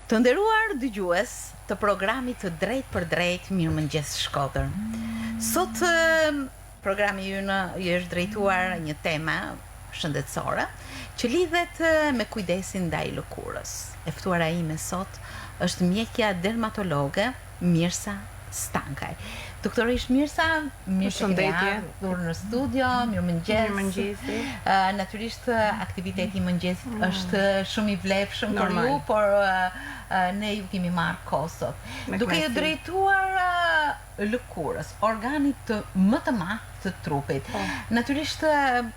Të nderuar dëgjues të programit të Drejt për Drejt, Mirëmëngjes Shkodër. Sot programi ynë i është drejtuar një tema shëndetësore që lidhet me kujdesin ndaj lëkurës. E ftuara ime sot është mjekja dermatologe Mirsa Stankaj. Doktoresh Mirsa, mirëshëndetje, urdhër në studio, mirëmëngjes. Mirëmëngjesi. Natyrisht aktiviteti i mëngjesit është shumë i vlefshëm për ju, por ne ju kemi marrë kohë sot. Duke i drejtuar lëkurës, organit të më të madh të trupit. Natyrisht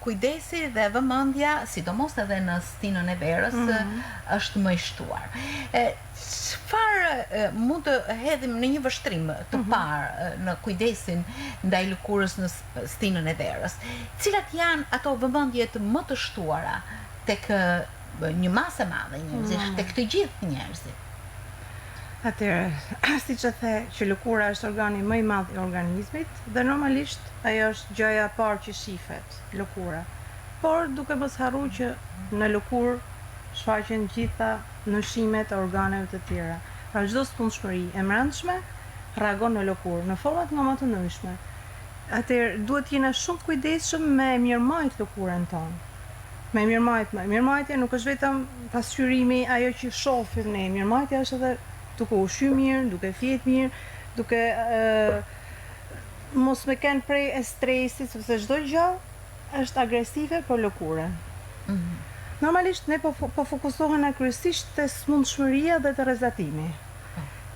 kujdesi dhe vëmendja, sidomos edhe në stinën e verës, është më i shtuar. Çfarë mund të hedhim në një vështrim të parë në kujdesin ndaj lëkurës në stinën e verës? Cilat janë ato vëmendjet më të shtuara tek një masë e madhe njerëzish, tek të gjithë njerëzit? Atëherë, siç e the që lëkura është organi më i madh i organizmit dhe normalisht ajo është gjëja e parë që shihet, lëkura. Por duke mos harruar që në lëkurë shfaqen gjitha nëshimet e organeve të tjera. Pra çdo smundshmëri e brendshme reagon në lëkurë në forma nga më të ndryshme. Atëherë duhet jena shumë kujdesshëm me mirëmarrjet lëkurën tonë. Me mirëmarrje nuk është vetëm pasqyrimi ajo që shohim ne, mirëmarrja është edhe duke ushqyer mirë, duke fjetë mirë, duke mos me kenë prej e stresit, sepse çdo gjë është agresive për lëkurën. Normalisht ne po fokusohena kryesisht te smundshmëria dhe te rrezatimi.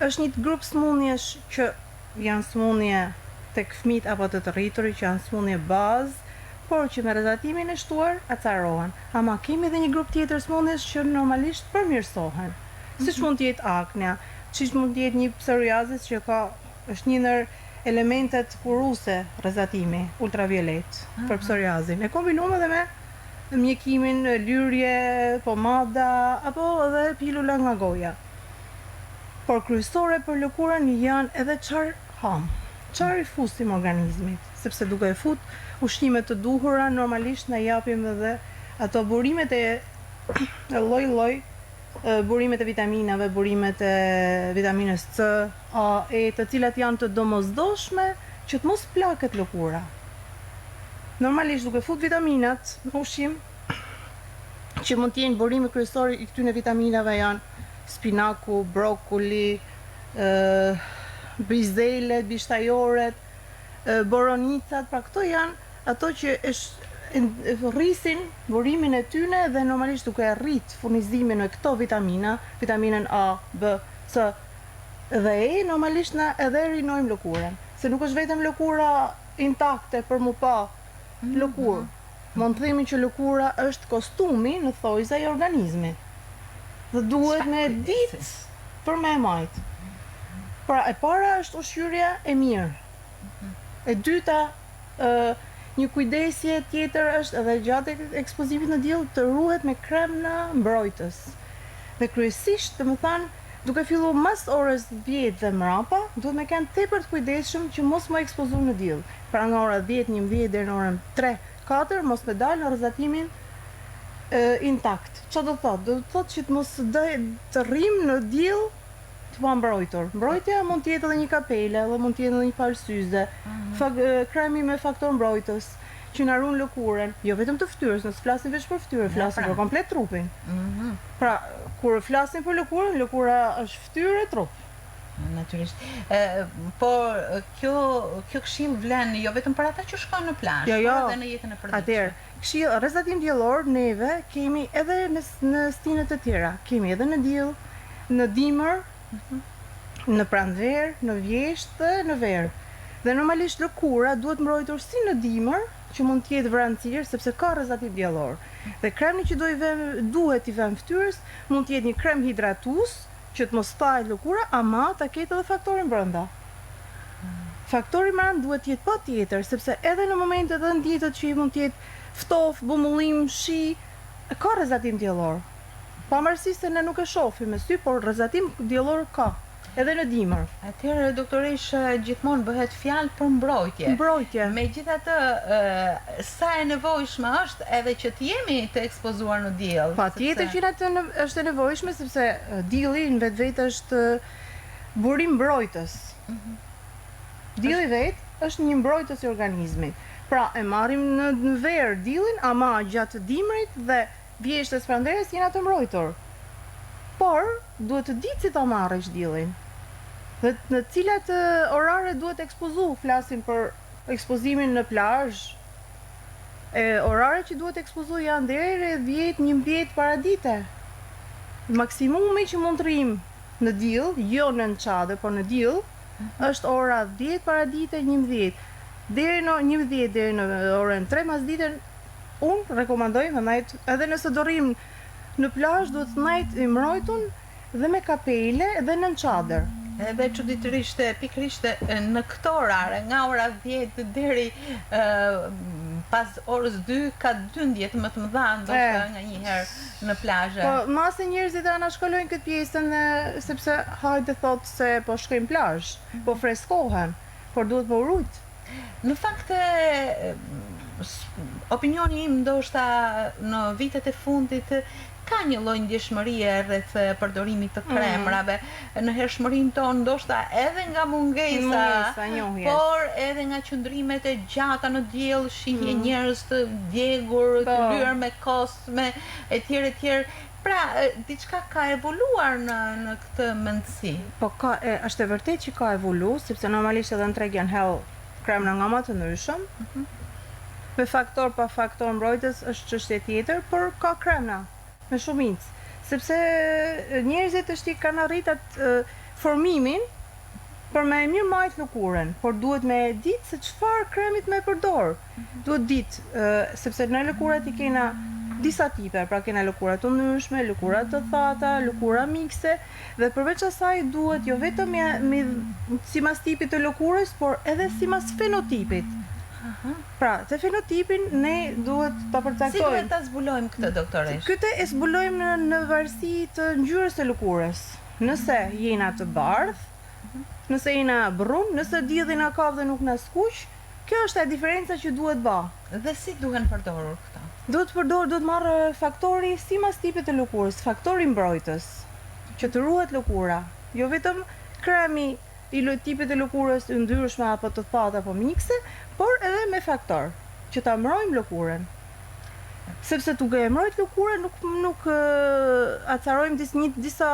Është një grup smundjesh që janë smundje tek fëmijët apo të rriturit, që janë smundje bazë, por që me rrezatimin e shtuar acarohen. Ama kemi edhe një grup tjetër smundjesh që normalisht përmirësohen. Siç mund të jetë aknea, siç mund të jetë një psoriazis që është një ndër elementet kuruese rrezatimi ultraviolet për psoriazin. E kombinuar edhe me mjekimin, lyrje, pomada apo edhe pilula nga goja. Por kryesore për lëkurën janë edhe çfarë i fusim organizmit, sepse duke e fut ushqime të duhura normalisht na japim edhe ato burimet e lloj-lloj, burimet e vitaminave, burimet e vitaminës C, A, E, të cilat janë të domosdoshme që të mos plaket lëkura. Normalisht duke fut vitaminat në ushqim, që mund të jenë burimi kryesor i këtyre vitaminave janë spinaku, brokoli, brizelet, bishtajoret, boronicat, pra këto janë ato që rrisin burimin e tyre dhe normalisht duke rrit furnizimin e këto vitamina, vitaminën A, B, C dhe E, normalisht na edhe rinojmë lëkurën. Se nuk është vetëm lëkura intakte për mu pa lëkurë. Mund të themi që lëkura është kostumi në thojza i organizmit. Dhe duhet me ditë për me majtë. Pra e para është ushqyerja e mirë. E dyta, një kujdesje tjetër është edhe gjatë ekspozimit në diell të ruhet me kremna mbrojtës. Dhe kryesisht, domethënë, duke filluar mas orës 10 dhe mrapa, duhet me kanë tepër të kujdesshëm që mos më ekspozohen në diell. Pra nga ora 10-11 deri në orën 3-4 mos me dalë në rrezatimin intakt. Çfarë do thotë? Do thotë që të mos të rrim në diell të pambrojtur. Mbrojtja mund të jetë edhe një kapele, edhe mund të jetë edhe një palsyze, kremi me faktor mbrojtës që na ruan lëkurën, jo vetëm të fytyrës, nëse flasim vetëm për fytyrë, flasim për komplet trupin. Pra, kur flasim për lëkurën, lëkura është fytyrë e trup. Natyrisht. Por kjo këshill vlen jo vetëm për ata që shkojnë në plazh, por edhe në jetën e përditshme. Atëherë, këshill rrezatim diellor neve kemi edhe në stinët e tjera. Kemi edhe në diell, në dimër, në pranverë, në vjeshtë dhe në verë. Dhe normalisht lëkura duhet mbrojtur si në dimër, që mund të jetë vranësirë, sepse ka rrezatim diellor. Dhe kremi që duhet i vëmë fytyrës mund të jetë një krem hidratues që të mos thahet lëkura, ama ta ketë edhe faktorin brenda. Faktori brenda duhet të jetë patjetër, sepse edhe në momentet e ndjetët që mund të jetë ftofë, bumullim, shi, ka rrezatim diellor. Pavarësisht se ne nuk e shohim me sy, por rrezatim diellor ka. edhe në dimër. Atëherë doktoresh gjithmonë bëhet fjalë për mbrojtje. Mbrojtje. Megjithatë, sa e nevojshme është edhe që të jemi të ekspozuar në diell. Patjetër që është e nevojshme sepse dielli në vetvete është burim mbrojtës. Dielli vetë është një mbrojtës i organizmit. Pra e marrim në verë diellin, ama gjatë dimrit dhe vjeshtës pranverës jena të mbrojtur. Por duhet të ditë si ta marrësh diellin. Dhe në cilat orare duhet ekspozu, flasim për ekspozimin në plazh. Orare që duhet ekspozu janë deri 10-11 paradite. Maksimumi që mund të rrim në diell, jo në çadër, por në diell, është ora 10 paradite 11. Deri në 11 deri në orën 3 pasditën, unë rekomandoj të najt, edhe nëse do rrim në plazh, duhet të najt i mbrojtun dhe me kapele dhe në çadër. Edhe çuditërisht pikërisht në këto orare, nga ora 10 deri pas orës 2 ka 12 më të mëdha ndoshta nganjëherë në plazhe. Po masë e njerëzit anashkalojnë këtë pjesën sepse hajde thotë se po shkojnë plazh, po freskohen, por duhet po urujt. Në fakt opinioni im ndoshta në vitet e fundit ka një lloj ndjeshmërie rreth përdorimit të kremrave, në hershmërinë tonë ndoshta edhe nga mungesa, por edhe nga qëndrimet e gjata në diell, shihje njerëz të djegur, të lyer me kosme, etj. Pra, diçka ka evoluar në këtë mendësi. Po është e vërtetë që ka evolu, sepse normalisht edhe në treg janë hell kremra nga më të ndryshëm. Me faktor pa faktor mbrojtës është çështje tjetër, por ka kremra me shumicë, sepse njerëzit kanë arritur formimin për me mirë majt lëkurën, por duhet me ditë se çfarë kremit me përdor. Duhet ditë, sepse në lëkurat i kena disa tipe, pra kena lëkura të ndryshme, lëkura të thata, lëkura mikse, dhe përveç asaj duhet jo vetëm sipas tipit të lëkurës, por edhe sipas fenotipit. Pra, të fenotipin ne duhet ta përcaktojmë. Si duhet ta zbulojmë këtë, doktoresh? Këtë e zbulojmë në varësi të ngjyrës së lëkurës. Nëse jena të bardhë, nëse jena brun, nëse dielli na ka dhe nuk na skuq, kjo është e diferenca që duhet bë. Dhe si duhen përdorur këto? Duhet marrë faktori sipas tipit të lëkurës, faktori mbrojtës, që të ruhet lëkura. Jo vetëm kremi i tipit të lëkurës i ndryshme apo të thatë apo mikse, por edhe me faktor që ta mbrojmë lëkurën. Sepse duke e mbrojt lëkurën nuk acarojmë disa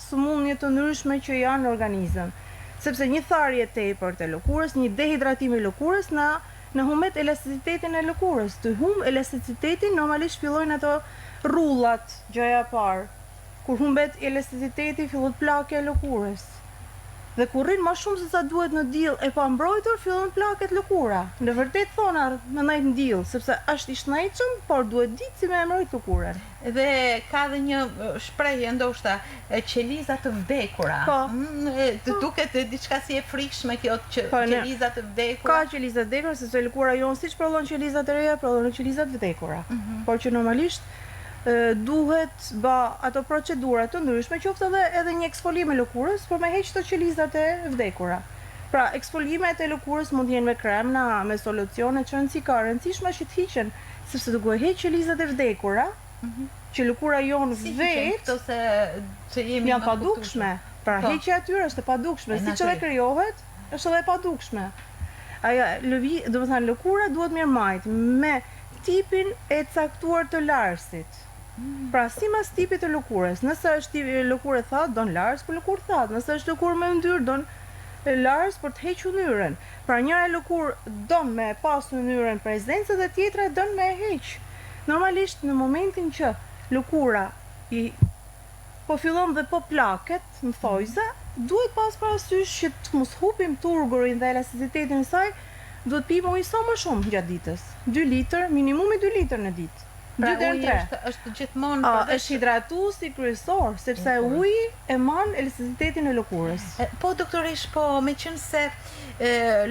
sëmundje të ndryshme që janë në organizëm. Sepse një tharje tepër të lëkurës, një dehidratim i lëkurës në humbet elasticitetin e lëkurës. Të humb elasticitetin normalisht fillojnë ato rrullat, gjëja e parë. Kur humbet elasticiteti fillon plakja e lëkurës. Dhe kur rrin më shumë se sa duhet në diell e pa mbrojtur, fillon plaket lëkura. Në vërtet thona më najt në diell, sepse është i shnajtshëm, por duhet ditë si me mbrojt lëkurën. Dhe ka dhe një shprehje ndoshta, qeliza të vdekura. Po. Duket diçka si e frikshme kjo qeliza të vdekura. Ka qeliza të vdekura, sepse lëkura jon siç prodhon qelizat e reja, prodhon qelizat të vdekura. Por që normalisht duhet ato procedura të ndryshme, qoftë edhe një eksfolim e lëkurës, por me heq të qelizat e vdekura. Pra, eksfolimet e lëkurës mund t'jenë me kremna, me solucione, që rëndësishme që t'hiqen, sepse duke heq qelizat e vdekura, që lëkura jonë vetë, janë padukshme. Pra, heqja atyre është e padukshme, si që dhe krijohet, është edhe e padukshme. Lëkura duhet mirë majt me tipin e caktuar të larësit. Pra, sipas tipit të lëkurës, nëse është lëkurë e thatë, don larës për lëkurë thatë, nëse është lëkurë me yndyrë, don larës për të hequr ynyrën. Pra, njëra lëkurë don me pas ynyrën prezencë dhe tjetra don me heq. Normalisht në momentin që lëkura po fillon dhe po plaket në thojza, duhet pas parasysh që të mos hupim turgurin dhe elasticitetin e saj, duhet pim ujë sa më shumë gjatë ditës. 2 litër, minimumi 2 litër në ditë. Pra deri në uji 3. është gjithmonë Është hidratuesi kryesor, sepse uji e man elasticitetin e lëkurës. Po doktoresh, po meqense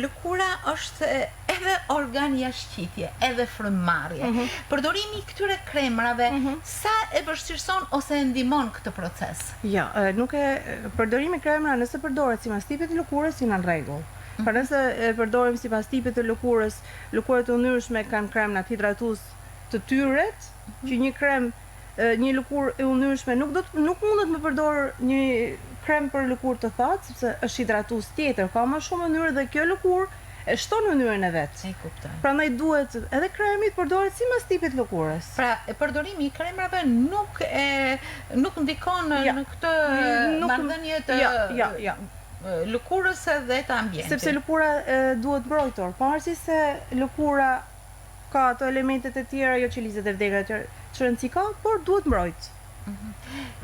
lëkura është edhe organ jashtëqitje, edhe frymëmarrje. Përdorimi i këtyre kremrave sa e vështirëson ose e ndihmon këtë proces? Ja, nuk e përdorimi kremra nëse përdoret sipas tipit të lëkurës janë në rregull. Por nëse e përdorim sipas tipit të lëkurës, lëkurat e ullnyrshme kanë kremnat hidratues të tyret, që një krem, një lëkurë e ullnyrshme nuk mundet me përdor një krem për lëkurë të thatë, sepse është hidratues tjetër, ka më shumë mënyrë dhe kjo lëkurë e shton mënyrën e vet. E kuptoj. Prandaj duhet edhe kremi të përdoret sipas tipit të lëkurës. Pra, përdorimi i kremrave nuk ndikon në këtë marrëdhënie të lëkurës dhe të ambientit. Sepse lëkura duhet mbrojtur, pavarësisht se lëkura ka ato elementet e tjera, jo që lizet e vdekura që rëndësi ka, por duhet mbrojt.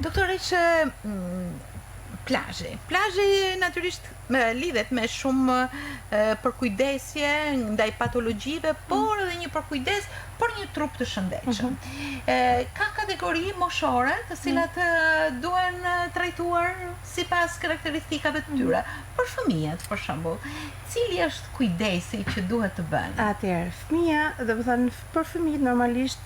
Doktore, që plazhi natyrisht lidhet me shumë përkujdesje ndaj patologjive, por edhe një përkujdes për një trup të shëndetshëm. Ka kategori moshore të cilat duhen trajtuar sipas karakteristikave të tyre. Për fëmijët, për shembull, cili është kujdesi që duhet të bëhen? Atëherë, fëmia, do të thënë për fëmijët normalisht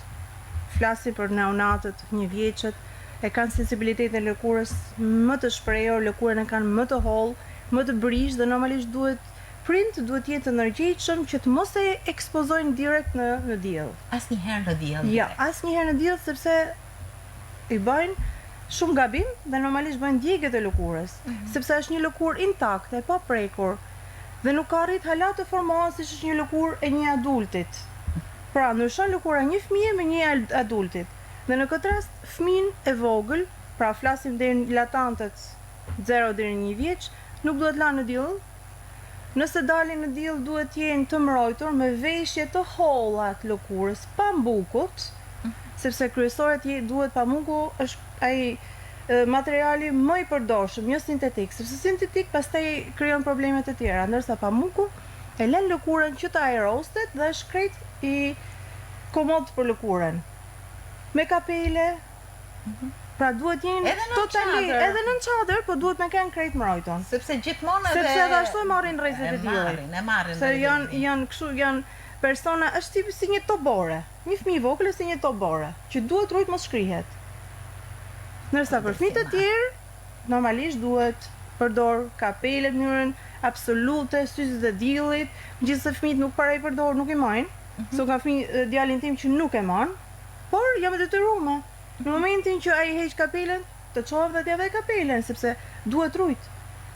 flasim për neonatët, 1 vjeçët, e kanë sensibilitetin e lëkurës më të shprehur, lëkurën e kanë më të hollë, më të brisht dhe normalisht duhet jetë të energjikshëm që të mos e ekspozojnë direkt në diell. Asnjëherë në diell. Ja, asnjëherë në diell sepse i bëjnë shumë gabim dhe normalisht bëjnë djegjet e lëkurës, sepse është një lëkurë intakte, pa prekur dhe nuk ka arrit hala të formohet siç është një lëkurë e një adultit. Pra, ndryshon lëkura një fëmije me një adultit. Dhe në këtë rast, fëmin e vogël, pra flasim deri në latantët 0 deri në 1 vjeç, nuk duhet lanë në diell. Nëse dalin në diell duhet jenë të mbrojtur me veshje të holla të lëkurës, pa mbukut, sepse kryesorët duhet pamuku është ai materiali më i përdorshëm, jo sintetik, sepse sintetik pastaj krijon probleme të tjera, ndërsa pamuku e lën lëkurën që të aerostet dhe është krejt i komod për lëkurën. Me kapele, pra duhet jenë totalisht edhe në çadër, po duhet me kanë krejt mbrojtur. Sepse gjithmonë sepse edhe ashtu e marrin rrezet e diellit. E marrin. Se janë persona, është tipi si një tobore. Një fëmijë i vogël është si një tobore, që duhet rujt mos shkrihet. Ndërsa për fëmijët e tjerë, normalisht duhet përdor kapele në mënyrën absolute, syzet e diellit, gjithsesi fëmijët nuk para i përdor, nuk i majnë. So ka djalin tim që nuk e man, por jam e detyruar. Në momentin që ai heq kapelen, të çohem dhe t'ia vë kapelen, sepse duhet rujt.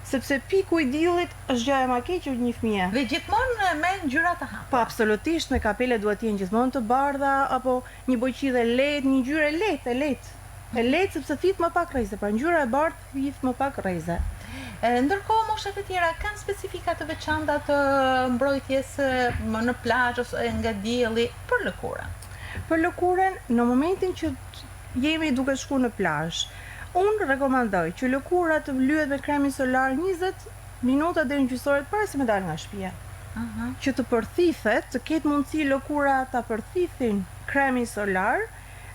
Sepse piku i diellit është gjë e më e keqe një fëmie. Dhe gjithmonë me ngjyra të hapura. Po absolutisht, me kapele duhet të jenë gjithmonë të bardha apo një bojqidhe lehtë, një ngjyrë lehtë. E lehtë sepse thith më pak rreze, pra ngjyra e bardhë thith më pak rreze. Ndërkohë moshat e tjera kanë specifika të veçanta të mbrojtjes në plazh ose nga dielli për lëkurën. Për lëkurën, në momentin që jemi duke shkuar në plazh, unë rekomandoj që lëkura të lyhet me kremin solar 20 minuta deri në gjysore para se me dalë nga shtëpia. Që të përthithet, të ketë mundësi lëkura ta përthithin kremin solar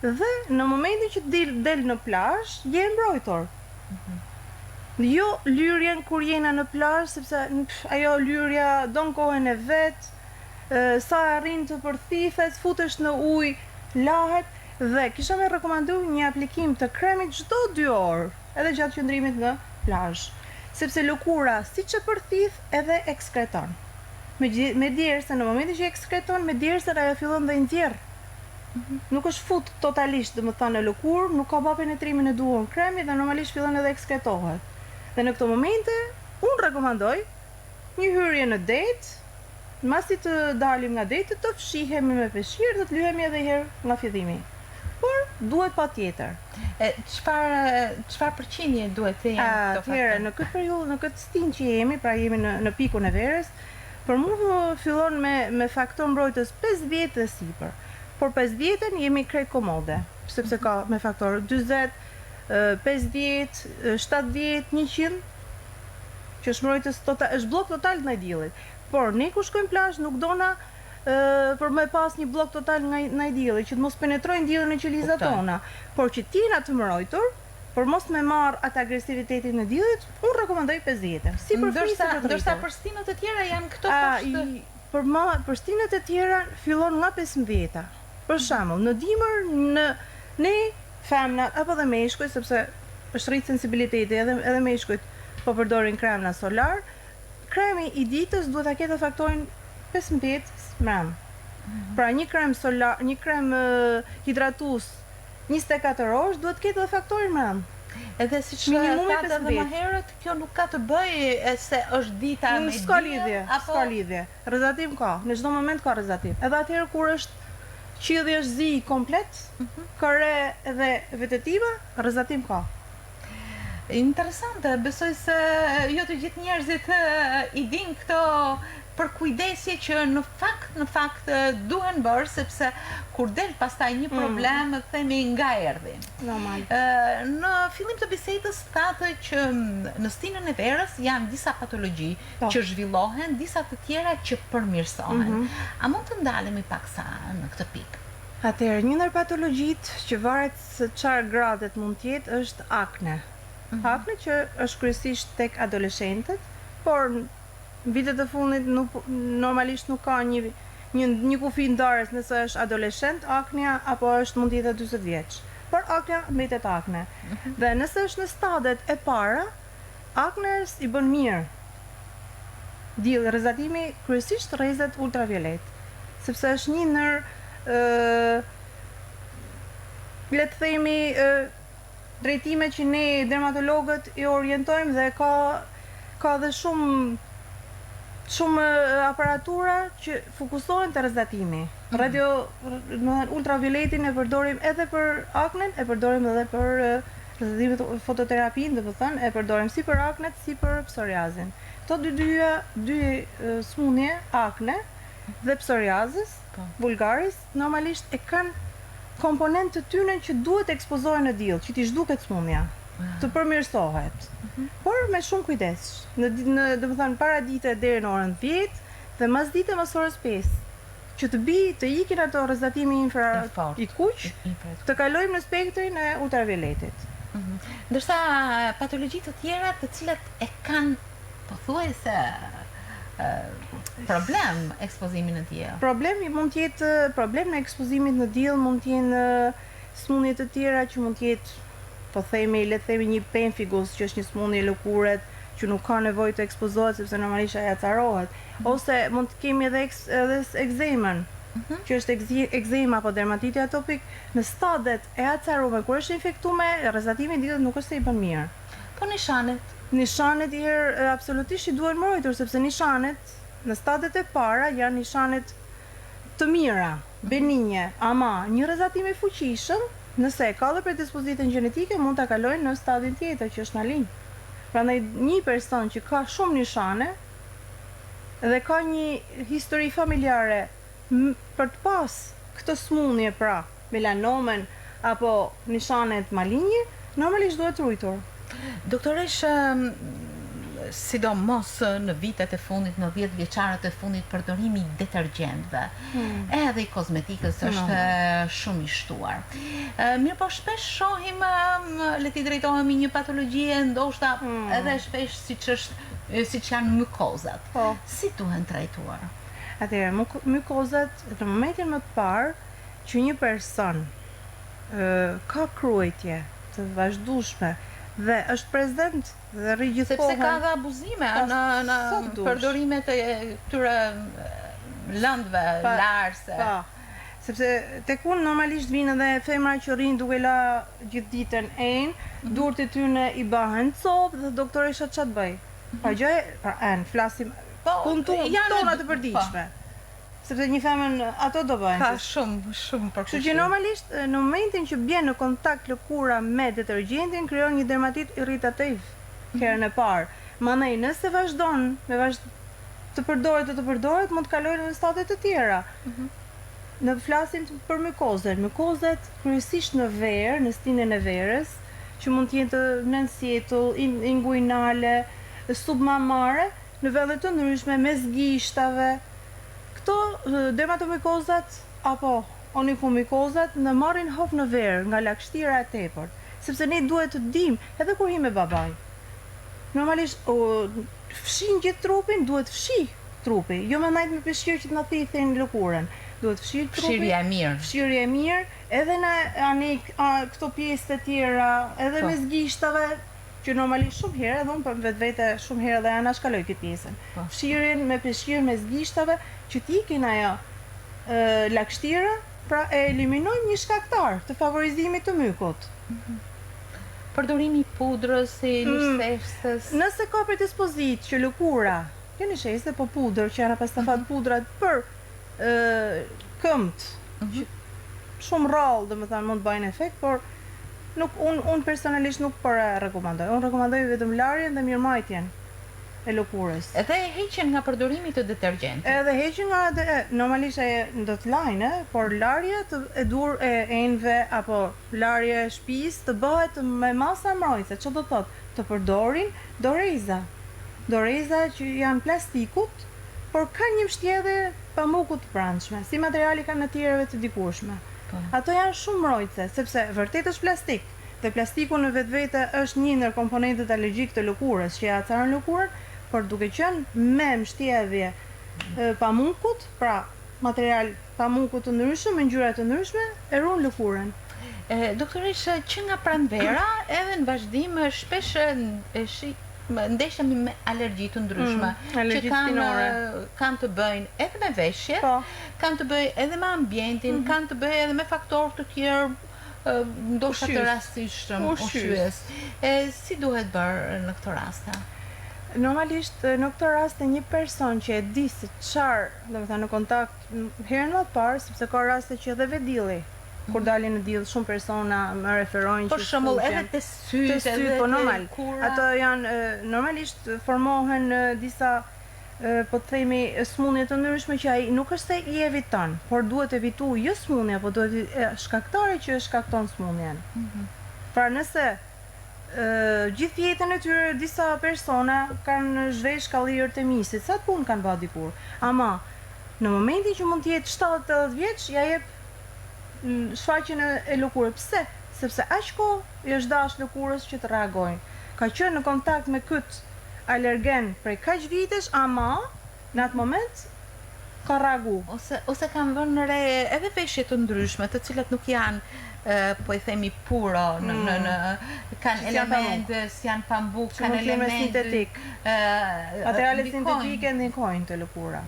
dhe në momentin që del në plazh, je mbrojtur. Jo lyrjen kur jena në plazh, sepse ajo lyrja don kohën e vet, sa arrin të përthithet, futesh në ujë, lahet dhe kisha me rekomandu një aplikim të kremit çdo 2 orë, edhe gjatë qëndrimit në plazh, sepse lëkura siç e përthith edhe ekskreton. Me djerse, në momentin që ekskreton, me djerse ajo fillon dhe nxjerr. Nuk është fut totalisht, domethënë në lëkurë, nuk ka bë penetrimin e duhur kremi dhe normalisht fillon edhe ekskretohet. Dhe në këto momente, unë rekomandoj një hyrje në det, masi të dalim nga deti të fshihemi me peshqir dhe të lyhemi edhe herë nga fillimi. Por duhet patjetër. Çfarë përqindje duhet të jenë këto faktorë? Në këtë periudhë, në këtë stin që jemi, pra jemi në pikun e verës, për mua fillon me faktor mbrojtës 50 dhe sipër. Por 50-ën jemi krejt komode, sepse ka me faktor 40, 50, 70, 100, që është mbrojtës total, është blok total ndaj diellit. Por ne kur shkojmë plazh nuk dona për me pas një blok total nga i dielli, që të mos penetrojnë diellin në qelizat tona, por që t'jena të mbrojtur, por mos me marr atë agresivitetin e diellit, unë rekomandoj 5 vjet. Si për fëmijët e rritur. Ndërsa për stinët e tjera janë këto poshtë. Për stinët e tjera fillon nga 15. Për shembull, në dimër ne femnat apo dhe meshkujt, sepse është rrit sensibiliteti edhe meshkujt po përdorin kremna solar, kremi i ditës duhet ta ketë faktorin 15 mram. Pra një krem solar, një krem hidratues 24 orësh duhet ketë edhe faktorin mram. Edhe siç thatë edhe më herët, kjo nuk ka të bëjë se është dita me s'ka lidhje. Rrezatim ka, në çdo moment ka rrezatim. Edhe atëherë kur është qielli është zi komplet, kare edhe vegetative, rrezatim ka. Interesante, besoj se jo të gjithë njerëzit i din këto përkujdesje që në fakt duhen bërë, sepse kur del pastaj një problem, themi nga erdhi. Normal. Në fillim të bisedës thatë që në stinën e verës janë disa patologji që zhvillohen, disa të tjera që përmirësohen. A mund të ndalemi paksa në këtë pikë? Atëherë, një ndër patologjitë që varet se çfarë gradet mund të jetë është akne. Akne që është kryesisht tek adoleshentët, por në vitet e fundit normalisht nuk ka një kufi ndarës nëse është adoleshent aknea apo mund të jetë 40 vjeç. Por aknea mbetet akne. Dhe nëse është në stadet e para, aknes i bën mirë. Diell rrezatimi kryesisht rrezet ultraviolet, sepse është një ndër le të themi drejtime që ne dermatologët i orientojmë dhe ka dhe shumë aparatura që fokusohen te rrezatimi. Ultravioletin e përdorim edhe për aknen, e përdorim edhe për rrezatimet fototerapin, domethënë e përdorim si për aknet si për psoriazin. Këto dy smundje, akne dhe psoriazis, vulgaris, normalisht e kanë komponentë të tyre që duhet ekspozohen në diell, që t'i zhduket smundja, të përmirësohet. Por me shumë kujdes. Domethënë para dite deri në orën 10 dhe mas dite mas orës 5, që të ikin ato rrezatimi i kuq, të kalojmë në spektrin e ultravioletit. Ndërsa patologjitë të tjera të cilat e kanë pothuajse problem ekspozimin në diell. Problemi mund të jetë problem në ekspozimit në diell, mund të jenë smundje të tjera që mund të jetë, le të themi një pemfigus, që është një smundje lëkuret që nuk ka nevojë të ekspozohet sepse normalisht ajo acarohet, ose mund të kemi edhe ekzemën, që është ekzema apo dermatiti atopik në stadet e acaruar kur është infektuar, rrezatimi i diellit nuk është se i bën mirë. Po nishanet Nishanet absolutisht i duhen mbrojtur, sepse nishanet në stadet e para janë nishanet të mira, benigne, ama një rrezatim i fuqishëm, nëse ka dhe predispozitën gjenetike, mund ta kalojnë në stadin tjetër që është malign. Prandaj një person që ka shumë nishane dhe ka një histori familjare për të pas këtë smundje, pra melanomen apo nishanet maligne, normalisht duhet ruajtur. Doktoresh, sidomos në vitet e fundit, në 10 vjeçarët e fundit, përdorimi i detergjentëve edhe i kozmetikës është shumë i shtuar. Mirë, po shpesh shohim le t'i drejtohemi një patologjie, ndoshta edhe shpesh siç janë mykozat. Si duhen trajtuar? Atëherë, mykozat në momentin më të parë që një person ka kruajtje të vazhdueshme dhe është prezent dhe rri gjithkohën. Sepse ka dhe abuzime në përdorimet e këtyre lëndëve larse. Sepse tek unë normalisht vinë edhe femra që rrinë duke la gjithë ditën durët e tyre i bahen copë dhe doktoresha ç'të bëj? Pa gjë, flasim tona të përditshme. Sepse një femën ato do bëjnë. Ka shumë për kështu që normalisht në momentin që bjen në kontakt lëkura me detergjentin krijon një dermatit irritativ herën e parë. Mandej nëse vazhdon të përdoret, mund të kalojnë në stade të tjera. Në flasim për mykozën. Mykozet kryesisht në verë, në stinën e verës, që mund të jenë të nënsjetull, inguinale, submamare, në vende të ndryshme, mes gishtave. Këto dermatomikozat apo onikomikozat në marrin hof në verë nga lagështira e tepërt, sepse ne duhet të dim edhe kur hi me babaj. Normalisht fshin gjithë trupin, duhet fshi trupi, jo më najt me peshqirë që të na thithin lëkurën. Duhet fshi trupi. Fshirja e mirë. Fshirja e mirë, edhe në këto pjesë të tjera, edhe me zgishtave, që normalisht shumë herë, edhe unë për vetë shumë herë dhe ana shkaloj këtë pjesën. Fshirjen me peshqirë me zgishtave, që t'ikin ajo lagështira, pra e eliminojnë një shkaktar të favorizimit të mykut. Përdorimi i pudrës, si nishestës. Nëse ka predispozit që lëkura, jo nisheste, po pudrë, që janë pastafat pudrat për këmbët, shumë rrallë, domethënë mund të bëjnë efekt, por unë personalisht nuk po rekomandoj. Unë rekomandoj vetëm larjen dhe mirëmbajtjen e lëkurës. Edhe heqjen nga përdorimi të detergjentit. Edhe heqjen nga normalisht do të lajnë, por larja e dur e enve apo larje e shtëpisë të bëhet me masa mbrojtëse, çfarë do thotë? Të përdorin doreza. Doreza që janë plastikut, por kanë një mbështjellje pamukut të brendshme, si materiali kanë në tjerëve të dikurshme. Ato janë shumë mbrojtëse, sepse vërtet është plastik. Dhe plastiku në vetvete është një ndër komponentët alergjik të lëkurës, që ja acaron lëkurën, por duke qenë me mbështjellje pamukut, pra material pamukut të ndryshëm, me ngjyra të ndryshme, e ruan lëkurën. Doktoresh, që nga pranvera, edhe në vazhdim shpesh ndeshemi me alergji të ndryshme, që kanë të bëjnë edhe me veshjet, kanë të bëjnë edhe me ambientin, kanë të bëjnë edhe me faktorë të tjerë, ndoshta të rastishëm, ushqyes. Si duhet bërë në këto raste? Normalisht në këtë rast një person që e di se çfarë, domethënë në kontakt herën më të parë, sepse ka raste që edhe vedilli, kur dalin në diell shumë persona më referojnë që për shembull edhe te sytë, po normal. Ato janë normalisht formohen disa po të themi smundje të ndryshme që ai nuk është se i eviton, por duhet evitu jo smundja, po duhet shkaktari që shkakton smundjen. Pra nëse gjithë jetën e tyre disa persona kanë zhvesh kallirë të misit, sa të punë kanë bërë dikur. Ama në momentin që mund të jetë 70-80 vjeç, ja jep shfaqjen e lëkurës. Pse? Sepse aq kohë i është dash lëkurës që të reagojnë. Ka qenë në kontakt me këtë alergen prej kaq vitesh, ama në atë moment ka reagu. Ose kanë vënë në re edhe veshje të ndryshme, të cilat nuk janë po i themi puro, kanë elemente, si janë pambuk, kanë elemente sintetik. Materiale sintetike ndikojnë të lëkura.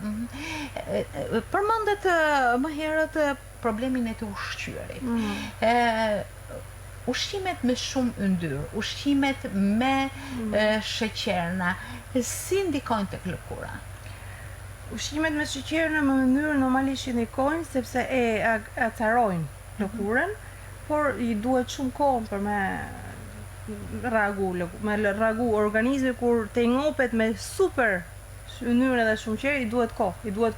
Përmendet më herët problemin e të ushqyerit. Ushqimet me shumë yndyrë, ushqimet me sheqerna, si ndikojnë tek lëkura? Ushqimet me sheqerna me yndyrë normalisht ndikojnë sepse e acarojnë lëkurën, por i duhet shumë kohë për me reagu organizmi kur të ngopet me super yndyrë dhe shumë qerë, i duhet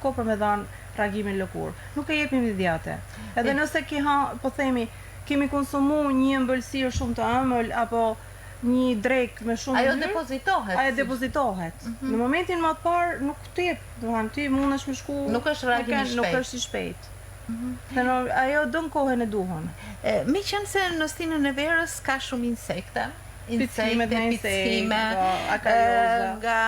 kohë për me dhanë reagimin lëkurë. Nuk e jepim imediate. Edhe nëse po themi kemi konsumu një ëmbëlsirë shumë të ëmbël apo një drek me shumë yndyrë, ajo depozitohet. Në momentin më të parë nuk të jep, domethënë ti mundesh me shku, nuk është reagim i shpejtë. Nuk është i shpejtë. Ajo dën kohën e duhur. Me qenë se në stinën e verës ka shumë insekte, pickime, nga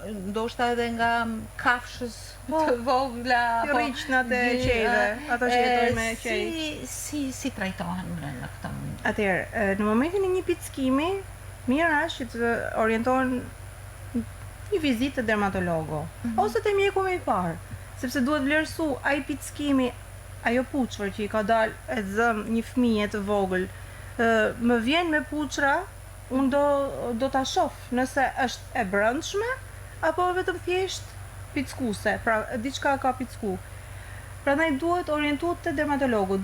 ndoshta edhe nga kafshës të vogla, rriçnat e qejve, ato që jetojnë me qej. Si trajtohen në këtë? Atëherë, në momentin e një pickimi, mirë është që të orientohen një vizitë të dermatologo, ose të mjeku më i parë. Sepse duhet vlerësu ai pickimi, ajo puçvër që i ka dalë e zëm një fëmijë të vogël, më vjen me puçra, unë do ta shoh nëse është e brendshme apo vetëm thjesht pickuse, pra diçka ka picku. Prandaj duhet orientuar te dermatologu,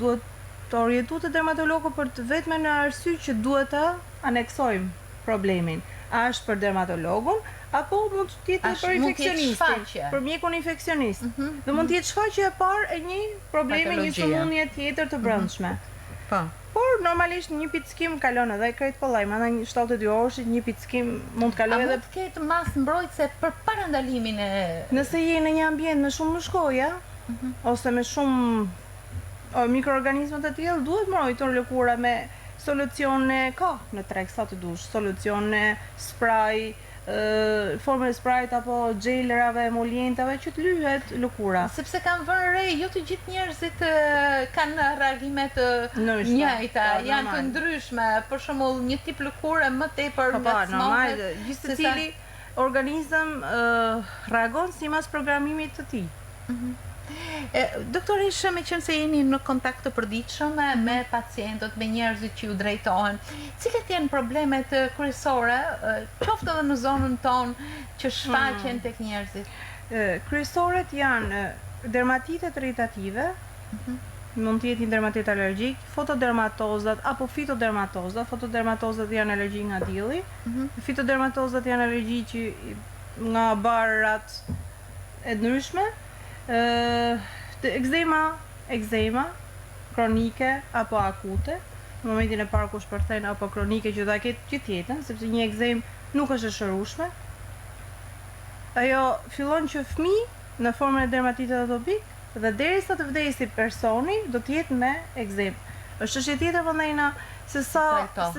për të vetëm në arsye që duhet ta aneksojmë problemin. A është për dermatologun apo mund të jetë për infeksionistin, për mjekun infeksionist. Dhe mund të jetë shfaqje e parë e një problemi, një sëmundje tjetër të brendshme. Por normalisht një pickim kalon edhe krejt kollaj, mandaj 72 orësh një pickim mund të A kalojë edhe mund të ketë masë mbrojtëse për para ndalimin e... nëse je në një ambient me shumë mushkoja, ose me shumë mikroorganizma të tillë, duhet mbrojtur lëkura me solucione ka në treg sa të dush, solucione spray, formën e sprayt apo gjelërave, emolientave që të lyhet lëkura. Sepse kanë vënë re, jo të gjithë njerëzit kanë reagime të Ndryshme, njëjta, po, janë të normal. ndryshme. Për shembull, një tip lëkure më tepër Normal, ngacmohet gjithë se sa- cili organizëm reagon sipas programimit të tij. Doktorisht, me qenë se jeni në kontakt të përditshëm me pacientët, me njerëzit që ju drejtohen, cilat janë problemet kryesore, qoftë edhe në zonën tonë, që shfaqen tek njerëzit? Kryesoret janë dermatitet irritative, mund të jetë një dermatit alergjik, fotodermatozat apo fitodermatozat. Fotodermatozat janë alergji nga dielli, fitodermatozat janë alergji që nga barrat e ndryshme. Ekzema kronike apo akute, në momentin e parë kur shpërthen, apo kronike që do ta ketë gjithë jetën, sepse një ekzem nuk është e shërueshme. Ajo fillon që fëmijë në formën e dermatitit atopik dhe derisa të vdesi personi do të jetë me ekzem. Është çështje tjetër vëllai se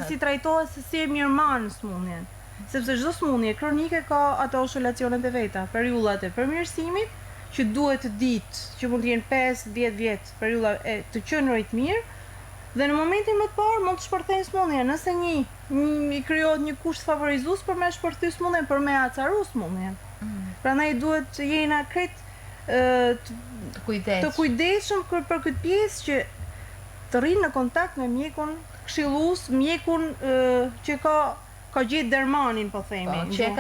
si trajtohet, se si e mirëmarr smundjen. Sepse çdo smundje kronike ka ato oscilacionet e veta, periudhat e përmirësimit që duhet ditë, që mund të jenë 5-10 vjet, periudha e të qenurit mirë, dhe në momentin më të parë mund të shpërthejnë smundjen. Nëse i krijohet një kusht favorizues për me shpërthy smundjen, për me acaru smundjen. Prandaj duhet të jena krejt të kujdesshëm për këtë pjesë që të rrinë në kontakt me mjekun këshillues, mjekun që ka gjetë dermanin, po themi. Që e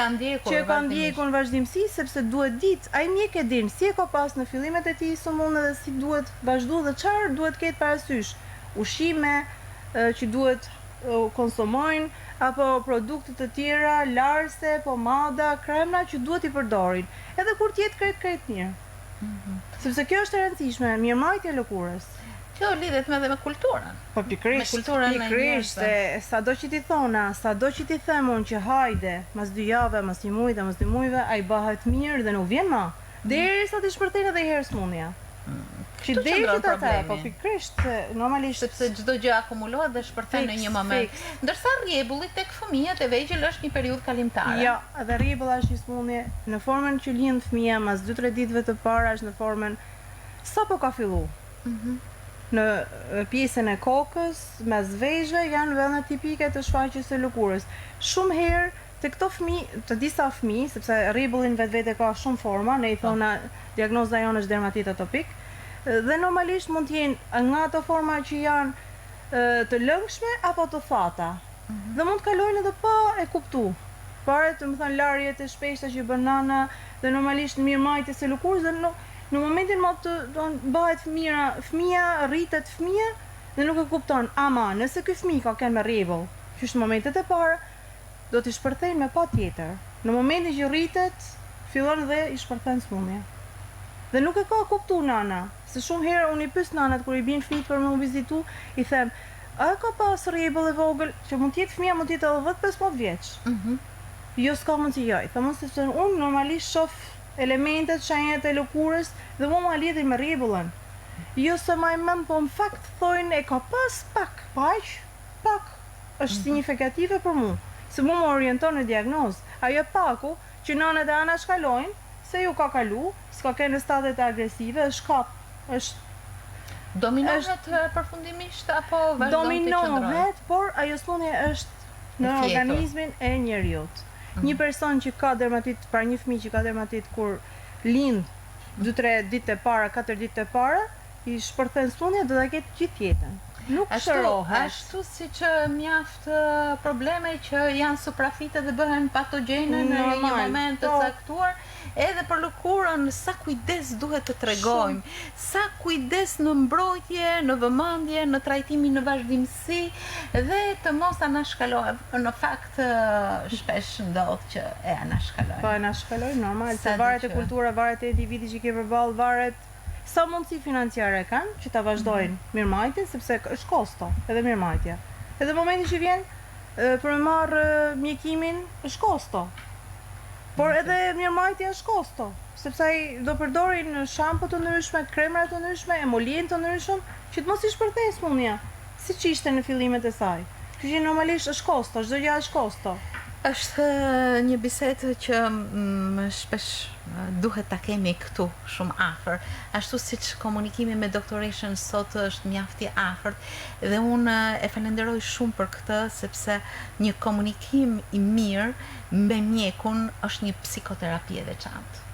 ka ndjekur vazhdimsi, sepse duhet ditë, ai mjek e din si e ka pas në fillimet e tij sëmundje dhe si duhet vazhdu dhe çfarë duhet ketë parasysh. Ushqime që duhet konsumojnë, apo produkte të tjera, larse, pomada, kremna që duhet i përdorin, edhe kur të jetë krejt mirë. Sepse kjo është e rëndësishme, mirëmarrja e lëkurës. Kjo lidhet me kulturën. Po pikërisht, se sado që ti thona, sado që ti themun që hajde, mas 2 javë, mas 1 muaj, mas 2 muajve, ai bëhet mirë dhe nuk vjen më. Derisa të shpërthen edhe herë smundja. Që derisa ta thaj, po pikërisht, normalisht sepse çdo gjë akumulohet dhe shpërthen në një moment. Ndërsa rrebulli tek fëmijët e vegjël është një periudhë kalimtare. Jo, edhe rrebulla është një smundje në formën që lind fëmia mas 2-3 ditëve të para, është në formën sapo ka filluar. Në pjesën e kokës, mes vezhve, janë vende tipike të shfaqjes së lëkurës. Shumë herë te këto fëmijë, të disa fëmijë, sepse rrebullin vetvete ka shumë forma, ne i thona diagnoza jonë është dermatit atopik, dhe normalisht mund të jenë nga ato forma që janë të lëngshme apo të thata. Dhe mund të kalojnë edhe pa e kuptu. Pare të më thënë larjet e shpeshta që bën nana dhe normalisht mirëmarrjes së lëkurës dhe në momentin më të bëhet fëmia rritet fëmia dhe nuk e kupton, ama nëse ky fëmijë ka kënë me rrebull, që është në momentet e para, do t'i shpërthejnë me patjetër. Në momentin që rritet, fillon dhe i shpërthen smundja. Dhe nuk e ka kuptu nana, se shumë herë unë i pyes nanat kur i bin fëmijët për me u vizitu, i them, a ka pas rrebull e vogël, që mund të jetë fëmia, mund të jetë edhe 15 vjeç. Jo, s'ka mundsi jo. Thamon se unë normalisht shoh elementet, shenjat e lëkurës dhe mu ma lidhin me rrebullën. Jo se ma i mend, po në fakt thojnë e ka pas pak është signifikative për mu, se mu më orienton në diagnozë. Ajo paku që nanët e ana shkalojnë, se ju ka kalu, s'ka ke në stadet agresive, është kap, është dominohet përfundimisht apo vazhdon të qëndrojë? Dominohet, por ajo smundje është në organizmin e njeriut. Një person që ka dermatit, pra një fëmijë që ka dermatit kur lind 2-3 ditë e para, 4 ditë e para, i shpërthen smundja do ta ketë gjithë jetën. Nuk shërohet. Ashtu siç mjaft probleme që janë suprafite dhe bëhen patogjene në një moment të caktuar, edhe për lëkurën sa kujdes duhet të tregojmë, sa kujdes në mbrojtje, në vëmendje, në trajtimin në vazhdimsi dhe të mos anashkalohet. Në fakt shpesh ndodh që e anashkalojnë. Po anashkalojnë normal, se varet e kultura, varet e individi që ke përballë, varet sa mundësi financiare kanë që ta vazhdojnë mirëmajtjen, sepse është kosto edhe mirëmajtja. Edhe momenti që vjen për me marrë mjekimin është kosto. Por edhe mirëmajtja është kosto, sepse ai do përdorin shampo të ndryshme, kremra të ndryshme, emolien të ndryshëm, që të mos i shpërthej smundja, siç ishte në fillimet e saj. Kështu që normalisht është kosto, çdo gjë është kosto. Është një bisedë që shpesh duhet ta kemi këtu shumë afër, ashtu siç komunikimi me doktoreshën sot është mjaft i afërt dhe unë e falenderoj shumë për këtë sepse një komunikim i mirë me mjekun është një psikoterapi e veçantë.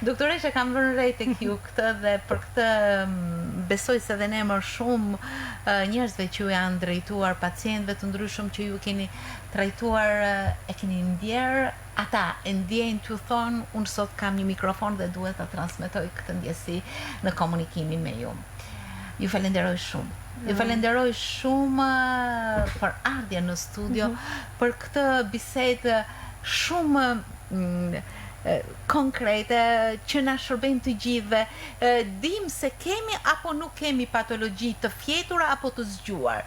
Doktoresha kam vënë re tek ju këtë dhe për këtë besoj se dhe ne më shumë njerëzve që ju janë drejtuar pacientëve të ndryshëm që ju keni trajtuar e keni ndjerë, ata e ndjejnë t'ju thonë, unë sot kam një mikrofon dhe duhet ta transmetoj këtë ndjesi në komunikimin me ju. Ju falenderoj shumë. Ju falenderoj shumë për ardhjen në studio, për këtë bisedë shumë konkrete që na shërbejnë të gjithëve, dim se kemi apo nuk kemi patologji të fjetura apo të zgjuar.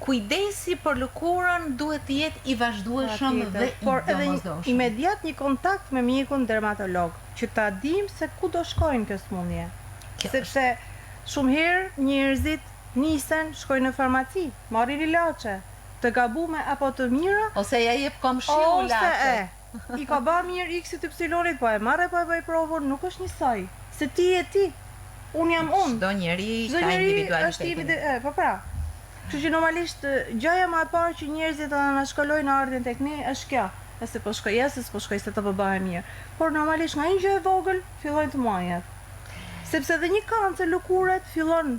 Kujdesi për lëkurën duhet të jetë i vazhdueshëm dhe i domosdoshëm. Edhe imediat një kontakt me mjekun dermatolog, që ta dim se ku do shkojnë kjo smundje. Sepse shumë herë njerëzit nisen, shkojnë në farmaci, marrin ilaçe, të gabume apo të mira, ose ja jep komshiu ilaçe. I ka ba mirë X-it Y-it, po e marrë po e bëj provën, nuk është njësoj. Se ti e ti, unë jam unë. Çdo njeri ka individualitetin. Po pra. Kështu që normalisht gjëja më e parë që njerëzit na shkolojnë ardhjen tek ne është kjo. Se po shkoj se s'po shkoj se të po bëhem mirë. Por normalisht nga një gjë e vogël fillojnë të muajet. Sepse edhe një kancer lëkuret fillon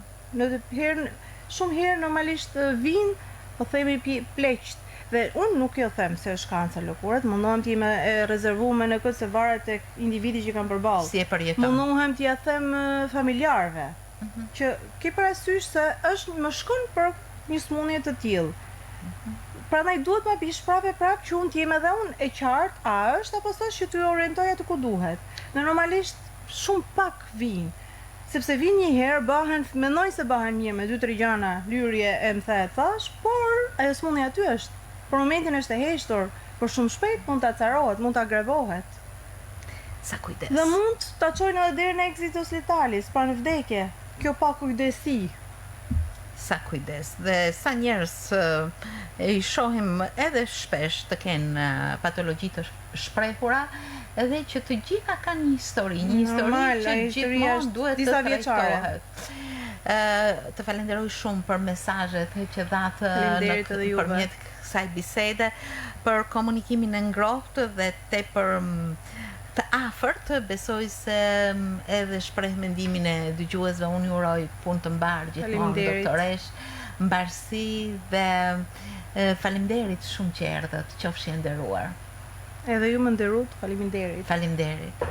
shumë herë normalisht vinë, po themi pleqt. Dhe unë nuk jo them se është kancer lëkuret, mundohem t'i me rezervume në këtë se varet tek individi që kanë përballë. Si e përjeton. Mundohem t'ia them familjarëve, që ke parasysh se më shkon për një smundje të tillë. Prandaj duhet ma bish prapë që unë t'jem edhe unë e qartë, a është apo s'është që t'ju orientoj atë ku duhet. Dhe normalisht shumë pak vinë. Sepse vinë një herë, mendojnë se bëhen mirë me 2-3 gjana, lyrje e më the thash, por ajo smundja aty është. Për momentin është e heshtur, por shumë shpejt mund të acarohet, mund të agravohet. Sa kujdes. Dhe mund të qojnë edhe deri në exitus letalis, pra në vdekje. Kjo pa kujdesi. Sa kujdes. Dhe sa njerëz i shohim edhe shpesh të kenë patologji të shprehura, edhe që të gjitha kanë një histori që gjithmonë duhet të trajtohet. Të falenderoj shumë për mesazhet që dhatë përmjet kësaj bisede, për komunikimin e ngrohtë dhe tepër të afërt. Besoj se edhe shpreh mendimin e dëgjuesve. Unë ju uroj punë të mbar gjithmonë doktoresh, mbarësi dhe faleminderit shumë që erdhët, qofshi nderuar. Edhe ju më nderut, faleminderit. Faleminderit.